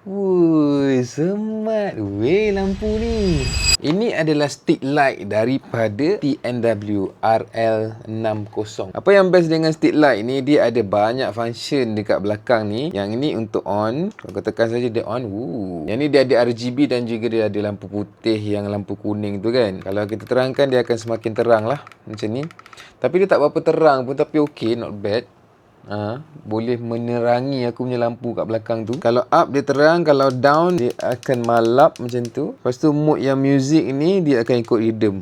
Wuih, smart weh lampu ni. Ini adalah stick light daripada TNW RL60. Apa yang best dengan stick light ni, dia ada banyak function dekat belakang ni. Yang ini untuk on. Kalau tekan saja dia on. Yang ni dia ada RGB dan juga dia ada lampu putih yang lampu kuning tu kan. Kalau kita terangkan dia akan semakin terang lah macam ni. Tapi dia tak berapa terang pun, tapi okey, not bad. Boleh menerangi aku punya lampu kat belakang tu. Kalau up dia terang, kalau down dia akan malap macam tu. Lepas tu mode yang music ni dia akan ikut rhythm.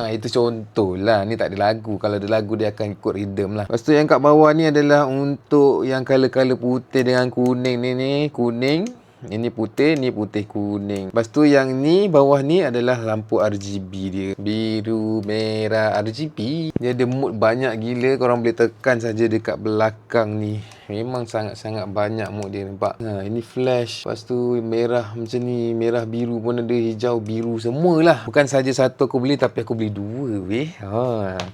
Itu contoh lah. Ni tak ada lagu. Kalau ada lagu dia akan ikut rhythm lah. Lepas tu yang kat bawah ni adalah untuk yang color-color putih dengan kuning ni. Kuning. Ini putih, ni putih kuning. Lepas tu yang ni, bawah ni adalah lampu RGB dia. Biru, merah, RGB. Dia ada mood banyak gila. Korang boleh tekan saja dekat belakang ni. Memang sangat-sangat banyak mood dia, nampak. Ini flash. Lepas tu merah macam ni. Merah biru pun ada, hijau biru, semualah. Bukan saja satu aku beli, tapi aku beli dua weh.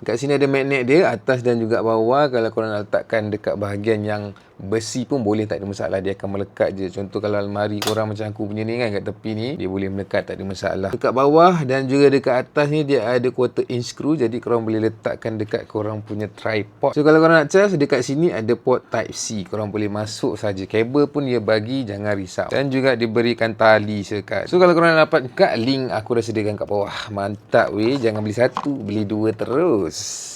Kat sini ada magnet dia, atas dan juga bawah. Kalau korang nak letakkan dekat bahagian yang besi pun boleh, tak ada masalah. Dia akan melekat je. Contoh kalau almari korang macam aku punya ni kan, kat tepi ni dia boleh melekat, tak ada masalah. Dekat bawah dan juga dekat atas ni dia ada quarter inch screw. Jadi korang boleh letakkan dekat korang punya tripod. So kalau korang nak charge, dekat sini ada port type C. Korang boleh masuk saja. Kabel pun dia bagi, jangan risau. Dan juga diberikan tali sekat. So kalau korang nak dapat kat link aku dah sediakan kat bawah. Mantap weh. Jangan beli satu, beli dua terus.